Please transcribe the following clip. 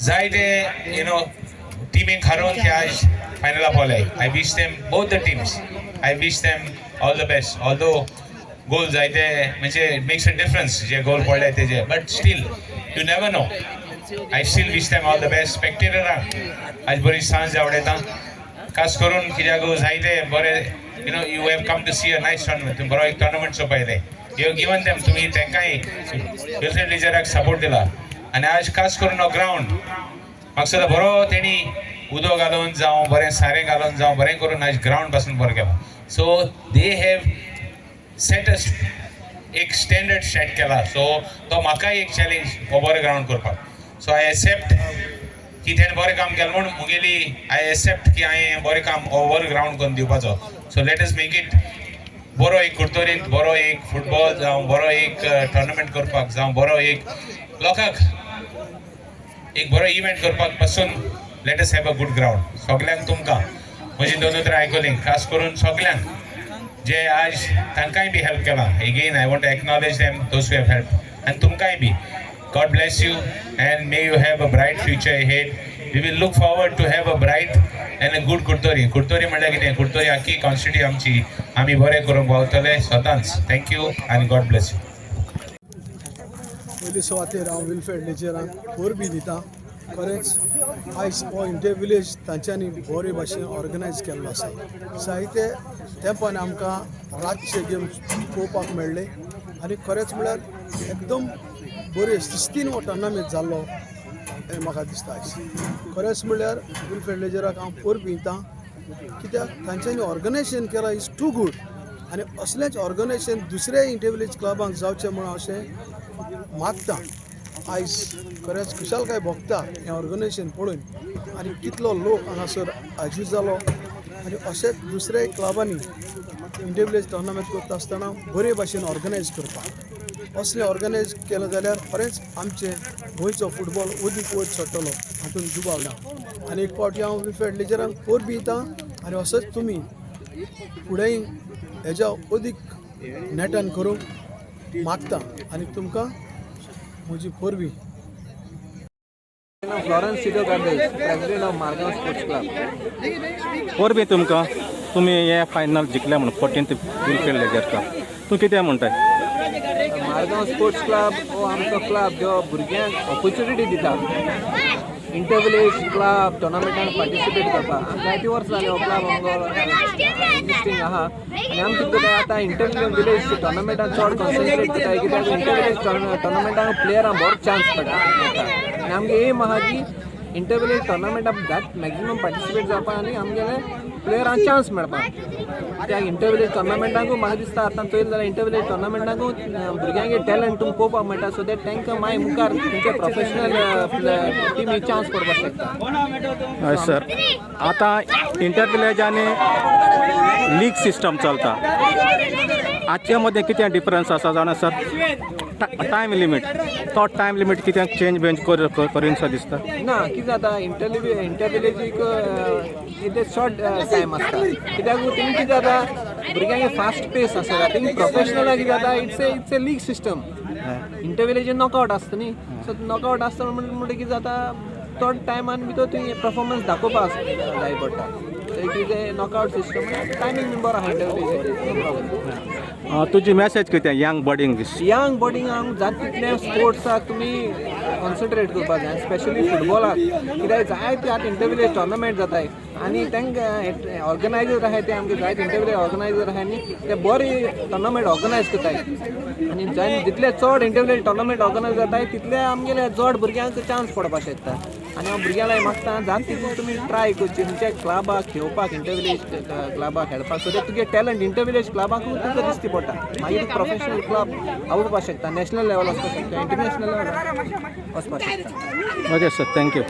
जायते टिमीक हारोवन ते आज फायनला पावले. I wish them both the teams. I wish them all the best. Although goal जायते म्हणजे इट मेक्स अ डिफरन्स जे गोल पडले तेजे, but still you never know. I still wish them all the best. स्पेक्टेटरांक आज बरी सांज आवडटा, खास करून कित्याक जायते बरे you have come to see a nice tournament. तुम्ही बरो एक टुर्नामेंट चोपयले. यू गिवन देम, तुम्ही तांकांय विल्फ्रेड लिजराक सपोर्ट दिला. आनी आज खास करून हो ग्राउंड म्हाका सुद्दां बरो तेणी उदो घालून जावं बरें सारें घालून जावं बरें करून आज ग्राउंड पासून बरो केला. सो दे हॅव सेट एक स्टँडर्ड सेट केला. सो तो म्हाकाय एक चॅलेंज हो बरो ग्राउंड करपाक. सो आय एक्सेप्ट की तेणें बरें काम केलें म्हूण मुगेली आय एक्सेप्ट की हांवें बरें काम ओवर ग्राउंड करून दिवपाचो. So let us make it बरो एक कुर्तोरींत बरो एक फुटबॉल जावं बरो एक टुर्नामेंट करपाक जावं बरो एक लोकांक एक बरो इव्हेंट करपाक पासून let us have a good ground. सगल्यांक तुमकां म्हजी दोन उतरां आयकलीं, खास करून सगल्यांक जे आज तांकांय बी हेल्प केला. Again I want to acknowledge them those who have help. आनी तुमकांय बी God bless you and may you have a bright future ahead. We will look forward to have a bright and a good Kurtori. Kurtori म्हणल्यार कितें, कुर्तोरी आख्खी constitute आमची आमी बरें करूंक पावतले स्वतांच. थँक यू आनी गॉड ब्लेस यू. पयली सुवातेर हांव विल्फ्रेड लिजरांक वरबी दिता. खरेंच आयज हो इंडिया विलेज तांच्यांनी बरे भाशेन ऑर्गनायज केल्लो आसा. जायते तेंपान आमकां रातचे गेम पळोवपाक मेळ्ळे आनी खरेंच म्हळ्यार एकदम बरे शिस्तीन हो टुर्नामेंट जाल्लो हें म्हाका दिसता. आयज खरेंच म्हळ्यार विल्फ्रेड लिजराक हांव परबी दितां, कित्याक तांच्यांनी ऑर्गनायजेशन केलां इज टू गूड. आनी असलेंच ऑर्गनायजेशन दुसऱ्या इंडिया विलेज क्लबांक जावचें म्हणून अशें मागता. आयज खरेंच खुशालकाय भोगता हें ऑर्गनायजेशन पळोवन आनी कितलो लोक हांगासर हाजीर जालो. आनी अशेंच दुसऱ्या क्लबांनी इंडिया विलेज टुर्नामेंट करता आसतना बरे भाशेन ऑर्गनायज करपाक असलें ऑर्गनायज केलें जाल्यार खरेंच आमचें गोंयचो फुटबॉल अदीक वयर सरतलो हातूंत दुबाव ना. आनी एक फावटी हांव विल्फ्रेड लिजरांक परबी दितां आनी असोच तुमी फुडेंय हेज्या अदीक नेटान करूंक मागता आनी तुमकां म्हजी परबी. फ्लॉरेन्स सिडो गार्डेज, president of Margao sports club. परबी तुमकां तुमी हे फायनल जिखले म्हणून 14th विल्फ्रेड लिजराक तूं कितें म्हणटाय? मारगांव स्पोर्ट्स क्लब हो आमचो क्लब जो भुरग्यांक ऑपॉर्च्युनिटी दिता इंटर विलेज क्लब टुर्नामेंटान पार्टिसिपेट करपाक. आनी जायतीं वर्सां जालीं हो क्लब आमचो एक्जिस्टींग आहा. आनी आमी कितें करता आतां इंटर विलेज टुर्नामेंटान चड कॉन्सन्ट्रेट करता, कित्याक इंटर विलेज टुर्नामेंटान प्लेयरांक बरो चान्स मेळटा. आनी आमगे एम आहा की इंटर विलेज टुर्नामेंटाक जात मॅक्झिमम पार्टिसिपेट जावपाक आनी आमगेले प्लेयरांक चान्स मेळपाक. कित्याक इंटर विलेज टुर्नामेंटाकूय म्हाका दिसता आतां चोयलें जाल्यार इंटर विलेज टुर्नामेंटाकूय भुरग्यांगे टॅलंट तुमकां पळोवपाक मेळटा. सो दॅट तांकां मागीर मुखार तेंचे प्रोफेशनल टिमी चान्स पडपाक शकता. हय सर. आतां इंटर विलेज आनी लीग सिस्टम चलता, हाचे मदें कितें डिफरन्स आसा जाणा सर? टायम लिमीट, तो टायम लिमीट कितें चेंज करीनसो दिसता? ना, कितें जाता इंटर विलेजीक कितें शॉर्ट टायम आसता. कित्याक तेमी कितें जाता भुरग्यांगे फास्ट पेस आसता. तेमी प्रोफेशनलाक कितें जाता it's a league system. Inter विलेजीन नॉकआउट आसता न्ही. सो नॉकआउट आसता म्हणटा कितें जाता तो टायमान भितर तुवें परफॉर्मन्स दाखोवपाक जाय पडटा. It is a knockout system. Timing बरो आहा इंटर विलेजीक. तुजी मॅसेज कितें यंग बॉडींग दीस? यंग बॉडींगाक जाता तितलें स्पोर्ट्साक तुमी कॉन्सन्ट्रेट करपाक जाय, स्पेशली फुटबॉलाक. कित्याक जायते आतां इंटर विलेज टुर्नामेंट जाताय आनी तांकां ऑर्गनायजर आहाय ते आमगे जायते इंटर विलेज ऑर्गनायजर आहाय न्ही, ते बरे टुर्नामेंट ऑर्गनायज करताय. आनी जितले चड इंटर विलेज टुर्नामेंट ऑर्गनायज जाताय तितले आमगेले चड भुरग्यांक चान्स पडपाक शकता. आनी हांव भुरग्यांक मागता जाता तितून तुमी ट्राय करची तुमच्या क्लबाक खेळपाक, इंटर विलेज क्लबाक खेळपाक. सो दॅट तुगे टॅलंट इंटर विलेज क्लबाकूय तुका दिसती पडटा. मागीर तूं प्रोफेशनल क्लब आवडपाक शकता, नॅशनल लेवल वचपाक शकता, इंटरनॅशनल लेवल वचपाक शकता. Okay sir, thank you.